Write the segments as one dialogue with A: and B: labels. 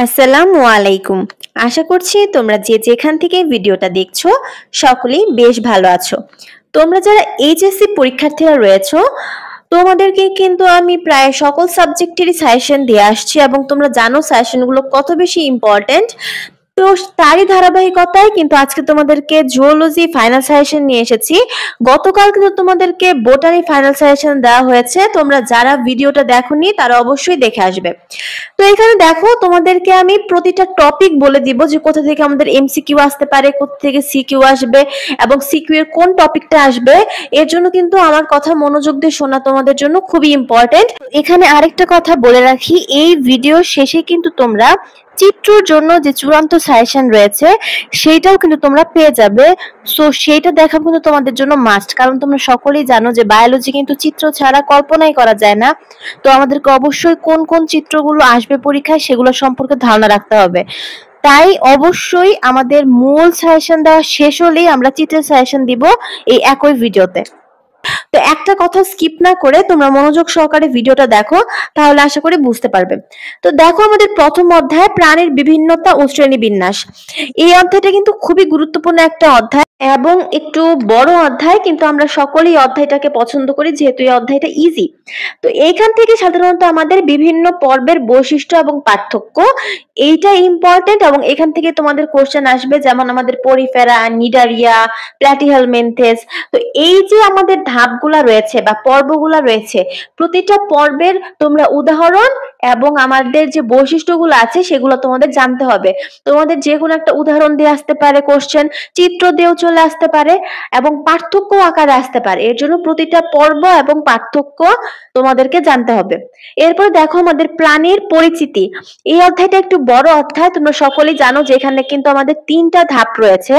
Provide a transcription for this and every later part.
A: আসসালামু আলাইকুম। আশা করছি তোমরা যে যেখান থেকে ভিডিওটা দেখছো সকলেই বেশ ভালো আছো। তোমরা যারা এইচএসসি পরীক্ষার্থীরা রয়েছো তোমাদেরকে কিন্তু আমি প্রায় সকল সাবজেক্টেরই সাজেশন দিয়ে আসছি এবং তোমরা জানো সাজেশনগুলো কত বেশি ইম্পর্টেন্ট। তো তারই ধারাবাহিকতায় কিন্তু আজকে তোমাদেরকে জুওলজি ফাইনাল সাজেশন নিয়ে এসেছি। গতকাল কিন্তু তোমাদেরকে বোটানি ফাইনাল সাজেশন দেওয়া হয়েছে, তোমরা যারা ভিডিওটা দেখোনি তারা অবশ্যই দেখে আসবে। তো এখানে দেখো তোমাদেরকে আমি প্রতিটা টপিক বলে দিব যে কোথা থেকে আমাদের এমসিকিউ আসতে পারে, কোথা থেকে সিকিউ আসবে এবং সিকিউ এর কোন টপিকটা আসবে। এর জন্য কিন্তু আমার কথা মনোযোগ দিয়ে শোনা তোমাদের জন্য খুবই ইম্পর্টেন্ট। এখানে আরেকটা কথা বলে রাখি, এই ভিডিও শেষে কিন্তু তোমরা চিত্রর জন্য যে চূড়ান্ত সাজেশন রয়েছে সেইটাও কিন্তু তোমরা পেয়ে যাবে। সো সেইটা দেখা কিন্তু তোমাদের জন্য মাস্ট, কারণ তোমরা সকলেই জানো যে বায়োলজি কিন্তু চিত্র ছাড়া কল্পনাই করা যায় না। তো আমাদেরকে অবশ্যই কোন কোন চিত্রগুলো আসবে পরীক্ষায় সেগুলো সম্পর্কে ধারণা রাখতে হবে। তাই অবশ্যই আমাদের মূল সাজেশন দেওয়া শেষ হলেই আমরা চিত্রের সাজেশন দিব এই একই ভিডিওতে। তো একটা কথা স্কিপ না করে তোমরা মনোযোগ সহকারে ভিডিওটা দেখো, তাহলে আশা করি বুঝতে পারবে। তো দেখো আমাদের প্রথম অধ্যায় প্রাণীর বিভিন্নতা ও শ্রেণীবিন্যাস। এই অধ্যায়টা কিন্তু খুবই গুরুত্বপূর্ণ একটা অধ্যায় এবং একটু বড় অধ্যায়, কিন্তু আমরা সকলেই অধ্যায়টাকে পছন্দ করি যেহেতু এই অধ্যায়টা ইজি। তো এইখান থেকে সাধারণত আমাদের বিভিন্ন পর্বের বৈশিষ্ট্য এবং পার্থক্য এইটা ইম্পর্টেন্ট, এবং এখান থেকে তোমাদের কোশ্চেন আসবে, যেমন আমাদের পরিফেরা, নিডারিয়া, প্ল্যাটিহেলমিনথেস। তো এই যে আমাদের ধাপগুলা রয়েছে বা পর্বগুলা রয়েছে, প্রতিটা পর্বের তোমরা উদাহরণ এবং আমাদের যে বৈশিষ্ট্যগুলো আছে সেগুলো তোমাদের জানতে হবে। তোমাদের যে কোনো একটা উদাহরণ দিয়ে আসতে পারে কোশ্চেন, চিত্র দিয়েও চলে আসতে পারে এবং পার্থক্য আকারে আসতে পারে। এর জন্য প্রতিটা পর্ব এবং পার্থক্য তোমাদেরকে জানতে হবে। এরপর দেখো আমাদের প্রাণীর পরিচিতি। এই অধ্যায়টা একটু বড় অধ্যায়, তোমরা সকলেই জানো যে এখানে কিন্তু আমাদের 3টা ধাপ রয়েছে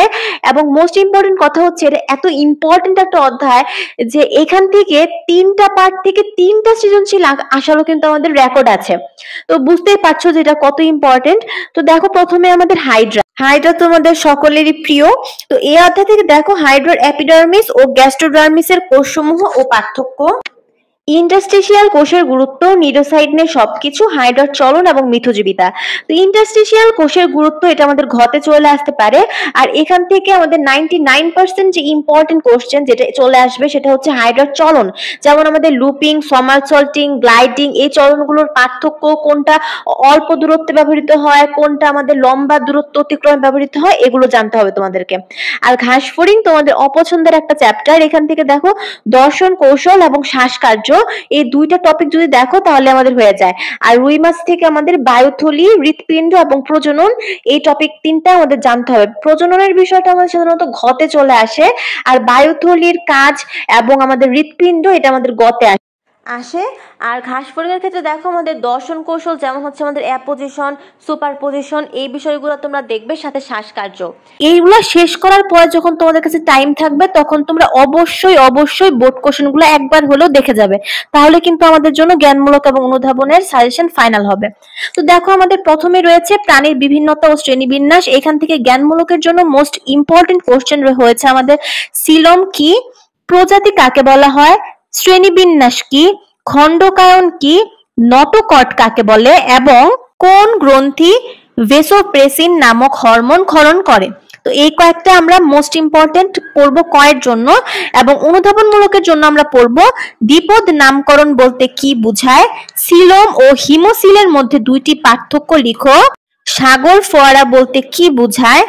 A: এবং মোস্ট ইম্পর্টেন্ট কথা হচ্ছে এটা এত ইম্পর্টেন্ট একটা অধ্যায় যে এখান থেকে 3টা পার্ট থেকে 3টা সৃজনশীল আসারও কিন্তু আমাদের রেকর্ড আছে। তো বুঝতেই পারছো যে এটা কত ইম্পর্টেন্ট। তো দেখো প্রথমে আমাদের হাইড্রা তোমাদের সকলেরই প্রিয়। তো এই অধ্যায় থেকে দেখো হাইড্রার এপিডার্মিস ও গ্যাস্ট্রোডার্মিসের কোষসমূহ ও পার্থক্য, ইন্টারস্টিশিয়াল কোষের গুরুত্ব, নিডোসাইডনের সবকিছু, হাইড্রার চলন এবং মিথজীবিতা। তো ইন্টারস্টিশিয়াল কোষের গুরুত্ব এটা আমাদের ঘতে চলে আসতে পারে, আর এখান থেকে আমাদের 99% যে ইম্পর্টেন্ট কোশ্চেন যেটা চলে আসবে সেটা হচ্ছে হাইড্রার চলন। যেমন আমাদের লুপিং, সমারসল্টিং, গ্লাইডিং, এই চলনগুলোর পার্থক্য, কোনটা অল্প দূরত্বে ব্যবহৃত হয়, কোনটা আমাদের লম্বা দূরত্ব অতিক্রমে ব্যবহৃত হয়, এগুলো জানতে হবে তোমাদেরকে। আর ঘাসফড়িং তোমাদের অপছন্দের একটা চ্যাপ্টার। এখান থেকে দেখো দর্শন কৌশল এবং শ্বাসকার্য, এই 2টা টপিক যদি দেখো তাহলে আমাদের হয়ে যায়। আর রুই মাছ থেকে আমাদের বায়ুথলি, হৃৎপিণ্ড এবং প্রজনন, এই টপিক 3টা আমাদের জানতে হবে। প্রজননের বিষয়টা আমাদের সাধারণত ঘতে চলে আসে, আর বায়ুথলির কাজ এবং আমাদের হৃৎপিণ্ড এটা আমাদের গতে আসে। আর ঘাস ফড়িংয়ের ক্ষেত্রে দেখো আমাদের দর্শন কৌশল, যেমন হচ্ছে আমাদের অ্যাপোজিশন, সুপারপোজিশন, এই বিষয়গুলো তোমরা দেখবে, সাথে শ্বাসকার্য। এইগুলো শেষ করার পরে যখন তোমাদের কাছে টাইম থাকবে তখন তোমরা অবশ্যই বোর্ড কোশ্চেনগুলো একবার হলেও দেখে যাবে, তাহলে কিন্তু আমাদের জন্য জ্ঞানমূলক এবং অনুধাবনের সাজেশন ফাইনাল হবে। তো দেখো আমাদের প্রথমে রয়েছে প্রাণীর বিভিন্নতা ও শ্রেণীবিন্যাস। এখান থেকে জ্ঞানমূলকের জন্য মোস্ট ইম্পর্টেন্ট কোশ্চেন হয়েছে আমাদের সিলম কি, প্রজাতি কাকে বলা হয়, শ্রেণীবিন্যাস কি, খণ্ডকায়ন কি, নটোকট কাকে বলে এবং কোন গ্রন্থি ভেসোপ্রেসিন নামক হরমোন ক্ষরণ করে। তো এই কয়েকটা আমরা মোস্ট ইম্পর্টেন্ট পড়বো কয়ের জন্য, এবং অনুধাবনমূলকের জন্য আমরা পড়বো দ্বিপদ নামকরণ বলতে কি বোঝায়, সিলোম ও হিমোসিলের মধ্যে 2টি পার্থক্য লিখো, সাগর ফোয়ারা বলতে কি বোঝায়,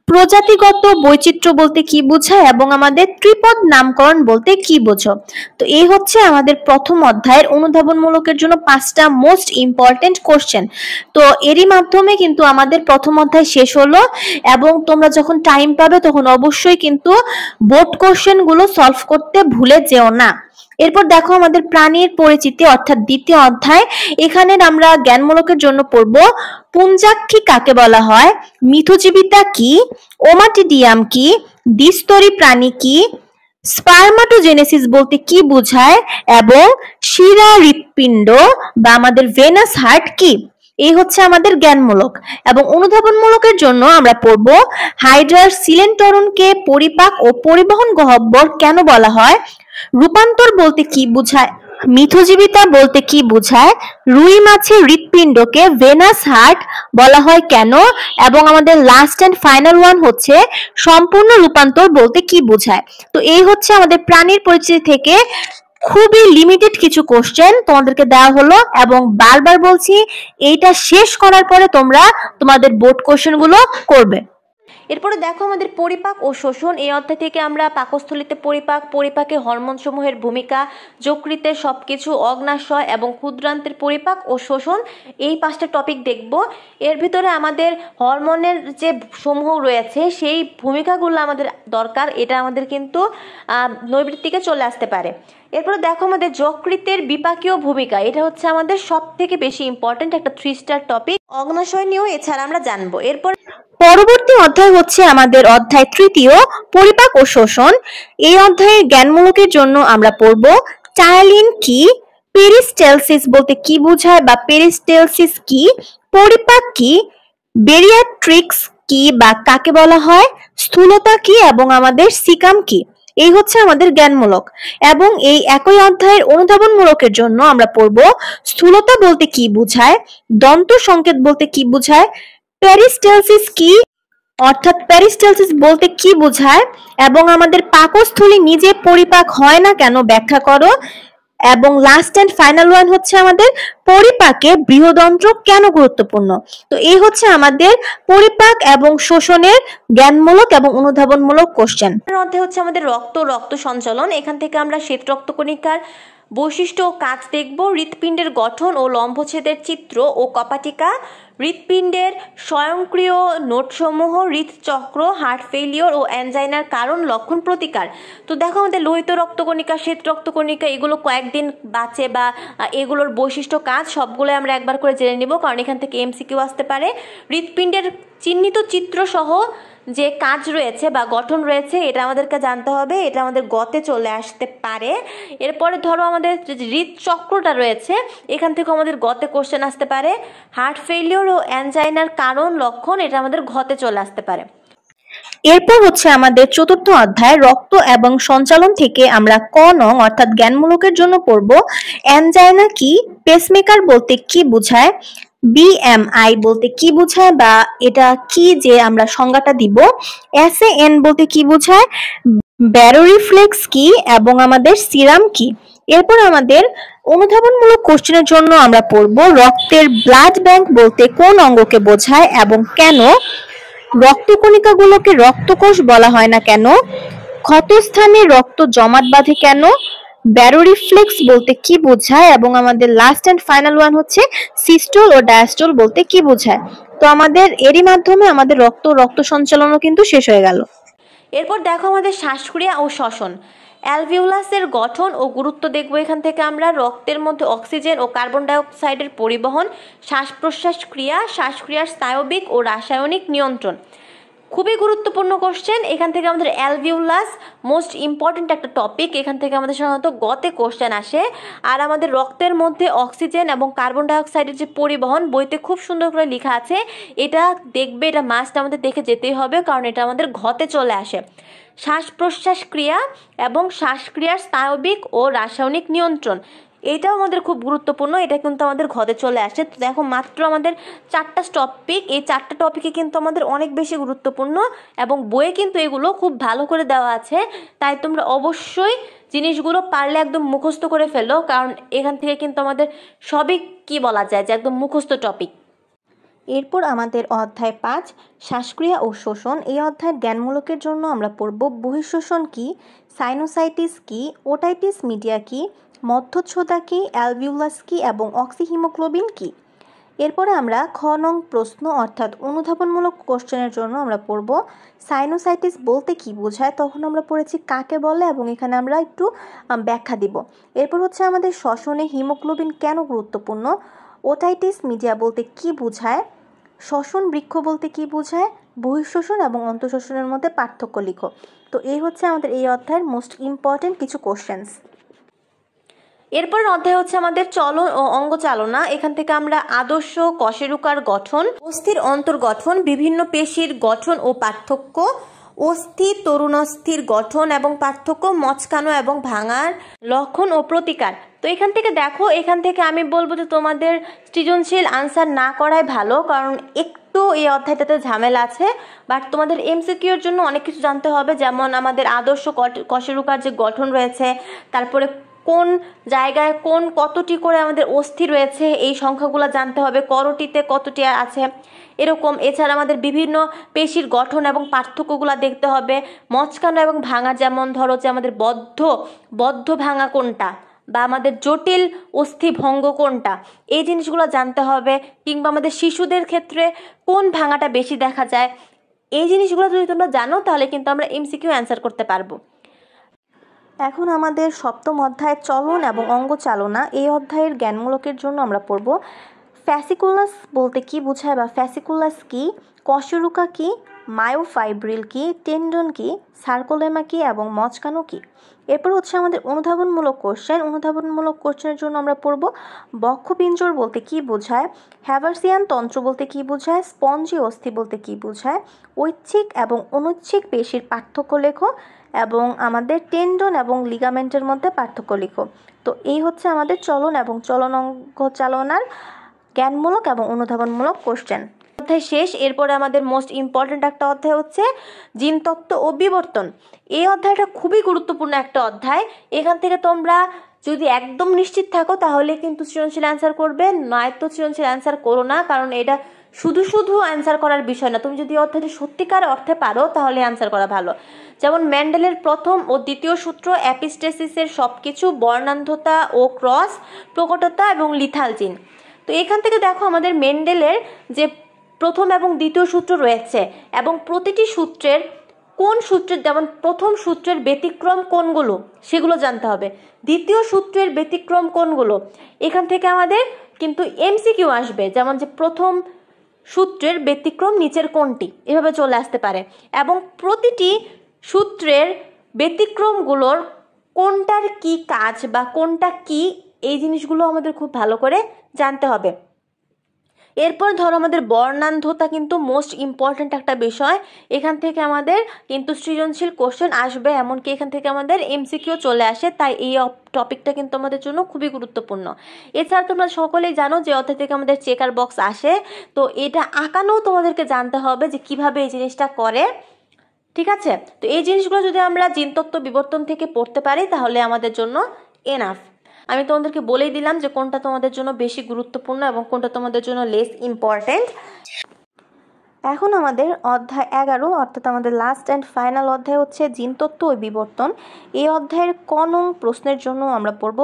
A: প্রজাতিগত বৈচিত্র্য বলতে কি বোঝায় এবং আমাদের ত্রিপদ নামকরণ বলতে কি বোঝো। তো এই হচ্ছে আমাদের প্রথম অধ্যায়ের অনুধাবনমূলকের জন্য 5টা মোস্ট ইম্পর্টেন্ট কোশ্চেন। তো এরই মাধ্যমে কিন্তু আমাদের প্রথম অধ্যায় শেষ হলো, এবং তোমরা যখন টাইম পাবে তখন অবশ্যই কিন্তু বোর্ড কোশ্চেন গুলো সলভ করতে ভুলে যেও না। এরপর দেখো আমাদের প্রাণীর পরিচিতি অর্থাৎ দ্বিতীয় অধ্যায়। এখানে আমরা জ্ঞানমূলকের জন্য পড়বো পুঞ্জাক্ষী কাকে বলা হয়, মিথজীবিতা কি, ওমাটিডিয়াম কি, দ্বিস্তরী প্রাণী কি, স্পারমাটোজেনেসিস বলতে কি বোঝায় এবং শিরা হৃৎপিণ্ড বা আমাদের ভেনাস হার্ট কি। এই হচ্ছে আমাদের জ্ঞানমূলক। এবং অনুধাবনমূলকের জন্য আমরা পড়ব হাইড্রার সিলেন্টরনকে পরিপাক ও পরিবহন গহ্বর কেন বলা হয়, রূপান্তর বলতে কি বোঝায় মিথজীবিতা বলতে কি বোঝায়? রুই মাছের হৃৎপিণ্ডকে ভেনাস হার্ট বলা হয় কেন? এবং আমাদের লাস্ট এন্ড ফাইনাল ওয়ান হচ্ছে সম্পূর্ণ রূপান্তর বলতে কি বোঝায়? তো এই হচ্ছে আমাদের প্রাণীর পরিচিতি থেকে খুবই লিমিটেড কিছু কোশ্চেন তোমাদেরকে দেওয়া হলো, এবং বারবার বলছি এইটা শেষ করার পরে তোমরা তোমাদের বোর্ড কোশ্চেন গুলো করবে। এরপরে দেখো আমাদের পরিপাক ও শোষণ। এই অধ্যায় থেকে আমরা পাকস্থলীতে পরিপাকে হরমোন সমূহের ভূমিকা, যকৃতের সবকিছু, অগ্নাশয় এবং ক্ষুদ্রান্তের পরিপাক ও শোষণ, এই 5টা টপিক দেখব। এর ভিতরে আমাদের হরমোনের যে সমূহ রয়েছে সেই ভূমিকাগুলো আমাদের দরকার, এটা আমাদের কিন্তু নৈবৃত্তিকে চলে আসতে পারে। এরপরে দেখো আমাদের যকৃতের বিপাকীয় ভূমিকা, এটা হচ্ছে আমাদের সব থেকে বেশি ইম্পর্টেন্ট একটা 3 স্টার টপিক। অগ্নাশয় নিয়েও এছাড়া আমরা জানবো। এরপর পরবর্তী অধ্যায় হচ্ছে আমাদের অধ্যায় 3 পরিপাক ও শোষণ। এই অধ্যায়ের জ্ঞানমূলকের জন্য আমরা পড়ব টায়ালিন কি, পেরিস্টেলসিস বলতে কি বোঝায় বা পেরিস্টেলসিস কি, পরিপাক কি, বেরিয়াট্রিক্স কি বা কাকে বলা হয়, স্থূলতা কি এবং আমাদের সিকাম কি। এই হচ্ছে আমাদের জ্ঞানমূলক। এবং এই একই অধ্যায়ের অনুধাবনমূলকের জন্য আমরা পড়ব স্থূলতা বলতে কি বোঝায়, দন্ত সংকেত বলতে কি বোঝায়, পেরিস্টেলসিস কি অর্থাৎ পেরিস্টেলসিস বলতে কি বোঝায়, এবং আমাদের পাকস্থলী নিজে পরিপাক হয় না কেন ব্যাখ্যা করো, এবং লাস্ট এন্ড ফাইনাল ওয়ান হচ্ছে আমাদের পরিপাকে বৃহদন্ত্র কেন গুরুত্বপূর্ণ। তো এই হচ্ছে আমাদের পরিপাক এবং শোষণের জ্ঞানমূলক এবং অনুধাবনমূলক কোশ্চেন। এর মধ্যে হচ্ছে আমাদের রক্ত সঞ্চালন। এখান থেকে আমরা শ্বেত রক্তকণিকার বৈশিষ্ট্য ও কাজ দেখব, হৃৎপিণ্ডের গঠন ও লম্বচ্ছেদের চিত্র ও কপাটিকা, হৃৎপিণ্ডের স্বয়ংক্রিয় নোটসমূহ, হৃদচক্র, হার্ট ফেলিওর ও অ্যানজাইনার কারণ, লক্ষণ, প্রতিকার। তো দেখো আমাদের লোহিত রক্তকণিকা, শ্বেত রক্তকণিকা এগুলো কয়েকদিন বাঁচে বা এগুলোর বৈশিষ্ট্য কাজ সবগুলো আমরা একবার করে জেনে নিব, কারণ এখান থেকে এমসিকিউ আসতে পারে। হৃৎপিণ্ডের চিহ্নিত চিত্র সহ যে কাজ রয়েছে বা গঠন রয়েছে এটা আমাদেরকে জানতে হবে, এটা আমাদের গতে চলে আসতে পারে। এরপরে ধরো আমাদের হৃদচক্রটা রয়েছে, এখান থেকে আমাদের গতে কোশ্চেন আসতে পারে। হার্ট ফেলিওর ও অ্যানজাইনার কারণ, লক্ষণ, এটা আমাদের ঘতে চলে আসতে পারে। এরপর হচ্ছে আমাদের 4র্থ অধ্যায় রক্ত এবং সঞ্চালন থেকে আমরা ক নং অর্থাৎ জ্ঞানমূলকের জন্য পড়ব অ্যানজাইনা কি, পেসমেকার বলতে কি বোঝায়, বিএমআই বলতে কি বোঝায় বা এটা কি যে আমরা সংজ্ঞাটা দিব, এসএএন বলতে কি বোঝায়, ব্যারোরিফ্লেক্স কি এবং আমাদের সিরাম কি। এরপর আমাদের অনুধাবনমূলক কোশ্চেনের জন্য আমরা পড়ব রক্তের ব্লাড ব্যাংক বলতে কোন অঙ্গকে বোঝায় এবং কেন, রক্তকণিকাগুলোকে রক্তকোষ বলা হয় না কেন, ক্ষতস্থানে রক্ত জমাট বাঁধে কেন, ব্যারোরিফ্লেক্স বলতে কি বোঝায় এবং আমাদের লাস্ট এন্ড ফাইনাল ওয়ান হচ্ছে সিস্টোল ও ডায়াস্টোল বলতে কি বোঝায়। তো আমাদের এরই মাধ্যমে আমাদের রক্ত সঞ্চালনও কিন্তু শেষ হয়ে গেল। এরপর দেখো আমাদের শ্বাসক্রিয়া ও শ্বসন। অ্যালভিউলাসের গঠন ও গুরুত্ব দেখব। এখান থেকে আমরা রক্তের মধ্যে অক্সিজেন ও কার্বন ডাইঅক্সাইডের পরিবহন, শ্বাস প্রশ্বাস ক্রিয়া, শ্বাসক্রিয়ার স্নায়বিক ও রাসায়নিক নিয়ন্ত্রণ। খুবই গুরুত্বপূর্ণ কোশ্চেন। এখান থেকে আমাদের অ্যালভিউলাস মোস্ট ইম্পর্টেন্ট একটা টপিক, এখান থেকে আমাদের সাধারণত গতে কোশ্চেন আসে। আর আমাদের রক্তের মধ্যে অক্সিজেন এবং কার্বন ডাইঅক্সাইডের যে পরিবহন বইতে খুব সুন্দর করে লেখা আছে, এটা দেখবে, এটা মাস্ট আমাদের দেখে যেতেই হবে, কারণ এটা আমাদের ঘতে চলে আসে। শ্বাস প্রশ্বাস ক্রিয়া এবং শ্বাসক্রিয়ার স্নায়বিক ও রাসায়নিক নিয়ন্ত্রণ, এটাও আমাদের খুব গুরুত্বপূর্ণ, এটা কিন্তু আমাদের ঘরে চলে আসে। তো দেখো মাত্র আমাদের 4টা টপিক, এই 4টা টপিকে কিন্তু আমাদের অনেক বেশি গুরুত্বপূর্ণ এবং বইয়ে কিন্তু এগুলো খুব ভালো করে দেওয়া আছে। তাই তোমরা অবশ্যই জিনিসগুলো পারলে একদম মুখস্থ করে ফেলো, কারণ এখান থেকে কিন্তু আমাদের সবই কি বলা যায় যে একদম মুখস্থ টপিক। এরপর আমাদের অধ্যায় 5 শ্বাসক্রিয়া ও শোষণ। এই অধ্যায়ের জ্ঞানমূলকের জন্য আমরা পড়ব বহিঃশোষণ কি, সাইনোসাইটিস কি, ওটাইটিস মিডিয়া কি, মধ্যচ্ছদা কি, অ্যালভিউলাস কি এবং অক্সিহিমোগ্লোবিন কি। এরপরে আমরা খ নং প্রশ্ন অর্থাৎ অনুধাবনমূলক কোশ্চেনের জন্য আমরা পড়ব সাইনোসাইটিস বলতে কি বোঝায়, তখন আমরা পড়েছি কাকে বলে এবং এখানে আমরা একটু ব্যাখ্যা দিব। এরপর হচ্ছে আমাদের শ্বসনে হিমোগ্লোবিন কেন গুরুত্বপূর্ণ, ওটাইটিস মিডিয়া বলতে কি বোঝায়, শ্বসন বৃক্ষ বলতে কি বোঝায়, বহিঃশোষণ এবং অন্তঃশোষণের মধ্যে পার্থক্য লিখো। তো এই হচ্ছে আমাদের এই অধ্যায়ের মোস্ট ইম্পর্টেন্ট কিছু কোশ্চেন্স। এরপর অধ্যায় হচ্ছে আমাদের চলন ও অঙ্গচালনা। এখান থেকে আমরা আদর্শ কশেরুকার গঠন, অস্থির অন্তর্গঠন, বিভিন্ন পেশির গঠন ও পার্থক্য, অস্থি তরুণস্থির গঠন এবং পার্থক্য, মচকানো এবং ভাঙার লক্ষণ ও প্রতিকার, তো এখান থেকে দেখো, এখান থেকে আমি বলবো যে তোমাদের সৃজনশীল আনসার না করাই ভালো, কারণ একটু এই অধ্যায়টাতে ঝামেলা আছে। বাট তোমাদের এমসিকিউর জন্য অনেক কিছু জানতে হবে, যেমন আমাদের আদর্শ কশেরুকার যে গঠন রয়েছে, তারপরে কোন জায়গায় কতটি করে আমাদের অস্থি রয়েছে এই সংখ্যাগুলো জানতে হবে, করটিতে কতটি আছে এরকম। এছাড়া আমাদের বিভিন্ন পেশির গঠন এবং পার্থক্যগুলো দেখতে হবে, মচকানো এবং ভাঙা, যেমন ধরো যে আমাদের বদ্ধ ভাঙা কোনটা বা আমাদের জটিল অস্থিভঙ্গ কোনটা, এই জিনিসগুলো জানতে হবে। কিংবা আমাদের শিশুদের ক্ষেত্রে কোন ভাঙাটা বেশি দেখা যায়, এই জিনিসগুলো যদি তোমরা জানো তাহলে কিন্তু আমরা এমসিকিউ অ্যান্সার করতে পারবো। এখন আমাদের সপ্তম অধ্যায় চলন এবং অঙ্গ চালনা, এই অধ্যায়ের জ্ঞানমূলকের জন্য আমরা পড়ব ফ্যাসিকুলাস বলতে কি বোঝায় বা ফ্যাসিকুলাস কি, কশেরুকা কি, মায়োফাইব্রিল কি, টেন্ডন কি, সার্কোলেমা কি এবং মচকানো কি। এরপর হচ্ছে আমাদের অনুধাবনমূলক কোশ্চেন। অনুধাবনমূলক কোশ্চেনের জন্য আমরা পড়ব বক্ষপিঞ্জর বলতে কি বোঝায়, হ্যাভার্সিয়ান তন্ত্র বলতে কি বোঝায়, স্পঞ্জি অস্থি বলতে কি বোঝায়, ঐচ্ছিক এবং অনৈচ্ছিক পেশির পার্থক্য লেখো এবং আমাদের টেন্ডন এবং লিগামেন্টের মধ্যে পার্থক্য লিখো। তো এই হচ্ছে আমাদের চলন এবং চলন অঙ্গ চালনার জ্ঞানমূলক এবং অনুধাবনমূলক কোশ্চেন। অধ্যায় শেষ। এরপরে আমাদের মোস্ট ইম্পর্ট্যান্ট একটা অধ্যায় হচ্ছে জিনতত্ত্ব ও বিবর্তন। এই অধ্যায়টা খুবই গুরুত্বপূর্ণ একটা অধ্যায়। এখান থেকে তোমরা যদি একদম নিশ্চিত থাকো তাহলে কিন্তু সৃজনশীল অ্যান্সার করবে, নয়তো সৃজনশীল অ্যান্সার করো না, কারণ এটা শুধু অ্যান্সার করার বিষয় না। তুমি যদি অধ্যায়টি সত্যিকার অর্থে পারো তাহলে অ্যান্সার করা ভালো। যেমন মেন্ডেলের প্রথম ও দ্বিতীয় সূত্র, অ্যাপিস্টেসিসের সবকিছু, বর্ণান্ধতা ও ক্রস, প্রকটতা এবং লিথাল জিন। তো এখান থেকে দেখো আমাদের মেন্ডেলের যে প্রথম এবং দ্বিতীয় সূত্র রয়েছে এবং প্রতিটি সূত্রের কোন সূত্রের, যেমন প্রথম সূত্রের ব্যতিক্রম কোনগুলো সেগুলো জানতে হবে, দ্বিতীয় সূত্রের ব্যতিক্রম কোনগুলো। এখান থেকে আমাদের কিন্তু এমসিকিউ আসবে, যেমন যে প্রথম সূত্রের ব্যতিক্রম নিচের কোনটি, এভাবে চলে আসতে পারে। এবং প্রতিটি সূত্রের ব্যতিক্রমগুলোর কোনটার কি কাজ বা কোনটা কি, এই জিনিসগুলো আমাদের খুব ভালো করে জানতে হবে। এরপর ধরো আমাদের বর্ণান্ধতা কিন্তু মোস্ট ইম্পর্ট্যান্ট একটা বিষয়। এখান থেকে আমাদের কিন্তু সৃজনশীল কোশ্চেন আসবে, এমনকি এখান থেকে আমাদের এমসিকিউ চলে আসে, তাই এই টপিকটা কিন্তু আমাদের জন্য খুবই গুরুত্বপূর্ণ। এছাড়া তোমরা সকলেই জানো যে অধ্যায় থেকে আমাদের চেকার বক্স আসে, তো এটা আঁকানোও তোমাদেরকে জানতে হবে যে কিভাবে এই জিনিসটা করে, ঠিক আছে? তো এই জিনিসগুলো যদি আমরা জিনতত্ত্ব বিবর্তন থেকে পড়তে পারি তাহলে আমাদের জন্য এনাফ। আমি তোমাদেরকে বলেই দিলাম যে কোনটা তোমাদের জন্য বেশি গুরুত্বপূর্ণ এবং কোনটা তোমাদের জন্য লেস ইম্পর্টেন্ট। এখন আমাদের অধ্যায় 11 অর্থাৎ আমাদের লাস্ট অ্যান্ড ফাইনাল অধ্যায় হচ্ছে জিনতত্ত্ব ও বিবর্তন। এই অধ্যায়ের ক নং প্রশ্নের জন্য আমরা পড়ব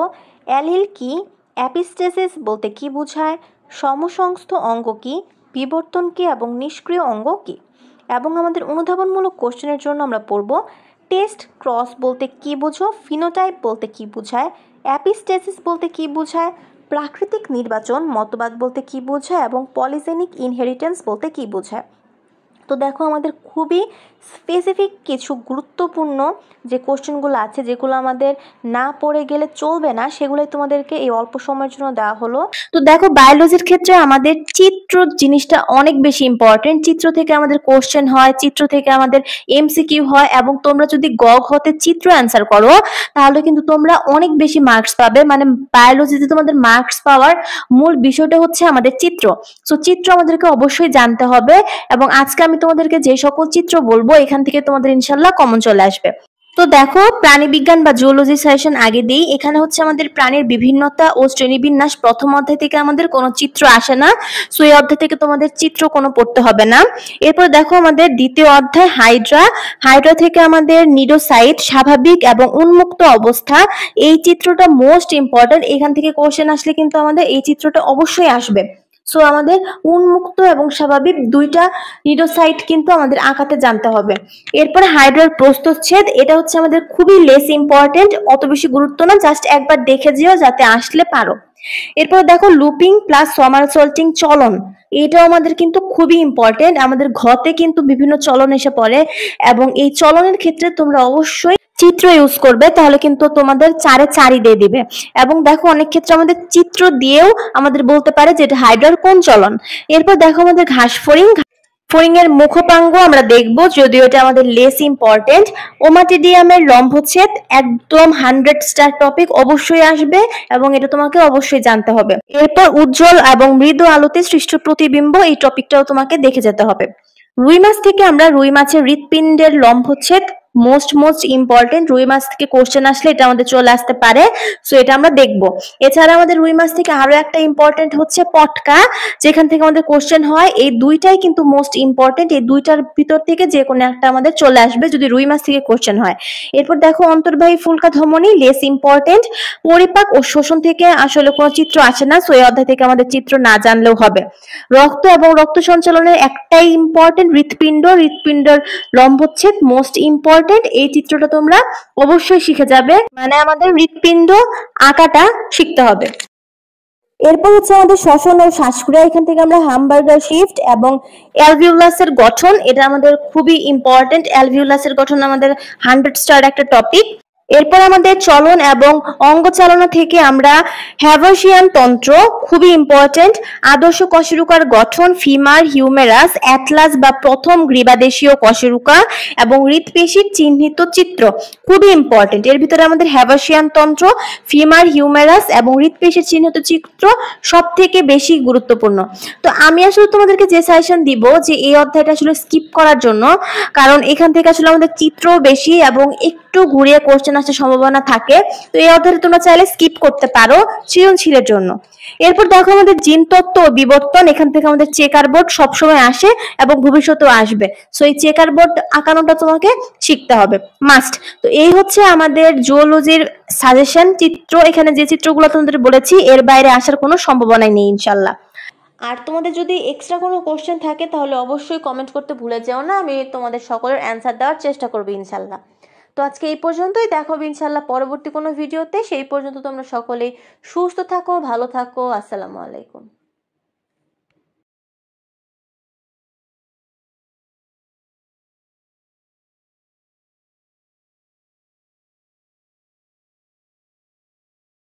A: অ্যালিল কি, অ্যাপিস্টেসিস বলতে কি বোঝায়, সমসংস্থ অঙ্গ কি, বিবর্তন কি এবং নিষ্ক্রিয় অঙ্গ কি। এবং আমাদের অনুধাবনমূলক কোশ্চেনের জন্য আমরা পড়ব টেস্ট ক্রস বলতে কি বোঝো, ফিনোটাইপ বলতে কি বোঝায়, অ্যাপিস্টেসিস বলতে কি বোঝায়, প্রাকৃতিক নির্বাচন মতবাদ বলতে কি বোঝায় এবং পলিজেনিক ইনহেরিটেন্স বলতে কি বোঝায়। তো দেখো আমাদের খুবই স্পেসিফিক কিছু গুরুত্বপূর্ণ যে কোশ্চেনগুলো আছে, যেগুলো আমাদের না পড়ে গেলে চলবে না, সেগুলোই তোমাদেরকে এই অল্প সময়ের জন্য দেওয়া হলো। তো দেখো বায়োলজির ক্ষেত্রে আমাদের চিত্র জিনিসটা অনেক বেশি ইম্পর্টেন্ট। চিত্র থেকে আমাদের কোশ্চেন হয়, চিত্র থেকে আমাদের এমসিকিউ হয়, এবং তোমরা যদি গ ঘতে চিত্র অ্যান্সার করো তাহলে কিন্তু তোমরা অনেক বেশি মার্কস পাবে। মানে বায়োলজিতে তোমাদের মার্কস পাওয়ার মূল বিষয়টা হচ্ছে আমাদের চিত্র। সো চিত্র আমাদেরকে অবশ্যই জানতে হবে, এবং আজকে আমি তোমাদেরকে যে সকল চিত্র বলবো এখান থেকে তোমাদের ইনশাল্লাহ কমন চলে আসবে। তো দেখো প্রাণী বিজ্ঞান বা জুওলজি সেশন আগে দিই। এখানে হচ্ছে আমাদের প্রাণীর বিভিন্নতা ও শ্রেণীবিন্যাস প্রথম অধ্যায় থেকে আমাদের কোনো চিত্র আসে না, সো এই অধ্যায় থেকে তোমাদের চিত্র কোনো পড়তে হবে না। এরপর দেখো আমাদের দ্বিতীয় অধ্যায় হাইড্রা থেকে আমাদের নিডোসাইট, স্বাভাবিক এবং উন্মুক্ত অবস্থা, এই চিত্রটা মোস্ট ইম্পর্টেন্ট। এখান থেকে কোশ্চেন আসলে কিন্তু আমাদের এই চিত্রটা অবশ্যই আসবে। সো আমাদের উন্মুক্ত এবং স্বাভাবিক দুইটা নিডোসাইট কিন্তু আমাদের আঁকাতে জানতে হবে। এরপরে হাইড্রার প্রস্থচ্ছেদ, এটা হচ্ছে আমাদের খুবই লেস ইম্পর্টেন্ট, অত বেশি গুরুত্ব না, জাস্ট একবার দেখে যেও যাতে আসলে পারো। এরপর দেখো লুপিং প্লাস সমারসল্টিং চলন, এটাও আমাদের কিন্তু খুবই ইম্পর্টেন্ট। আমাদের ঘতে কিন্তু বিভিন্ন চলন এসে পড়ে, এবং এই চলনের ক্ষেত্রে তোমরা অবশ্যই চিত্র ইউজ করবে, তাহলে কিন্তু তোমাদের 4-এ 4 দিয়ে দিবে। এবং দেখো অনেক ক্ষেত্রে আমাদের চিত্র দিয়েও আমাদের বলতে পারে যে এটা হাইড্রার কোন চলন। এরপর দেখো আমাদের ঘাসফড়িং ফড়িংয়ের মুখপাঙ্গ আমরা দেখব, যদিও এটা আমাদের লেস ইম্পর্টেন্ট। ওমাটিডিয়ামের লম্বচ্ছেদ একদম 100 স্টার টপিক অবশ্যই আসবে এবং এটা তোমাকে অবশ্যই জানতে হবে। এরপর উজ্জ্বল এবং মৃদু আলোতে সৃষ্ট প্রতিবিম্ব, এই টপিকটাও তোমাকে দেখে যেতে হবে। রুই মাছ থেকে আমরা রুই মাছের হৃৎপিণ্ডের লম্বচ্ছেদ মোস্ট ইম্পর্টেন্ট। রুই মাছ থেকে কোশ্চেন আসলে এটা আমাদের চলে আসতে পারে, সো এটা আমরা দেখব। এছাড়া আমাদের রুই মাছ থেকে আরো একটা ইম্পর্টেন্ট হচ্ছে পটকা, যেখান থেকে আমাদের কোশ্চেন হয়। এই দুইটাই কিন্তু মোস্ট ইম্পর্টেন্ট, এই দুইটার ভিতর থেকে যে কোনো একটা আমাদের চলে আসবে যদি রুই মাছ থেকে কোশ্চেন হয়। এরপর দেখো অন্তর্বাহী ফুলকা ধমনী, লেস ইম্পর্টেন্ট। পরিপাক ও শোষণ থেকে আসলে কোনো চিত্র আসে না, সো এই অধ্যায় থেকে আমাদের চিত্র না জানলেও হবে। রক্ত এবং রক্ত সঞ্চালনের একটাই ইম্পর্টেন্ট, হৃৎপিণ্ডের লম্বচ্ছেদ মোস্ট ইম্পর্টেন্ট। এই চিত্রটা তোমরা অবশ্যই শিখে যাবে, মানে আমাদের হৃৎপিণ্ড আঁকাটা শিখতে হবে। এরপর হচ্ছে আমাদের শ্বসন ও শ্বাসক্রিয়া, এখান থেকে আমরা হামবার্গার শিফট এবং অ্যালভিউলাসের গঠন, এটা আমাদের খুবই ইম্পর্টেন্ট। অ্যালভিউলাসের গঠন আমাদের 100 স্টার একটা টপিক। এরপর আমাদের চলন এবং অঙ্গ চালনা থেকে আমরা হ্যাভার্সিয়ান তন্ত্র, খুবই ইম্পর্টেন্ট। আদর্শ কশেরুকার গঠন, ফিমার, হিউমেরাস, অ্যাটলাস বা প্রথম গ্রীবাদেশীয় কশেরুকা এবং হৃৎপেশির চিহ্নিত চিত্র, খুবই ইম্পর্টেন্ট। এর ভিতরে আমাদের হ্যাভার্সিয়ান তন্ত্র, ফিমার, হিউমেরাস এবং হৃৎপেশির চিহ্নিত চিত্র সব থেকে বেশি গুরুত্বপূর্ণ। তো আমি আসলে তোমাদেরকে যে সাজেশন দিব যে এই অধ্যায়টা আসলে স্কিপ করার জন্য, কারণ এখান থেকে আসলে আমাদের চিত্র বেশি এবং একটু ঘুরিয়ে কোশ্চেন আসার সম্ভাবনা থাকে। তো এই অধ্যায়টা তোমরা চাইলে স্কিপ করতে পারো সৃজনশীলের জন্য। এরপর দেখো আমাদের জিন তত্ত্ব ও বিবর্তন, এখান থেকে আমাদের চেকার বোর্ড সবসময় আসে এবং ভবিষ্যতেও আসবে, সো এই চেকার বোর্ড আঁকানোটা তোমাকে শিখতে হবে মাস্ট। তো এই হচ্ছে আমাদের জুওলজির সাজেশন চিত্র। এখানে যে চিত্রগুলো তোমাদের বলেছি এর বাইরে আসার কোনো সম্ভাবনাই নেই ইনশাল্লাহ। আর তোমাদের যদি এক্সট্রা কোনো কোশ্চেন থাকে তাহলে অবশ্যই কমেন্ট করতে ভুলে যেও না, আমি তোমাদের সকলের অ্যান্সার দেওয়ার চেষ্টা করবো ইনশাল্লাহ। তো আজকে এই পর্যন্তই, দেখো ইনশাল্লাহ পরবর্তী কোনো ভিডিওতে। সেই পর্যন্ত তোমরা সকলেই সুস্থ থাকো, ভালো থাকো। আসসালামু আলাইকুম।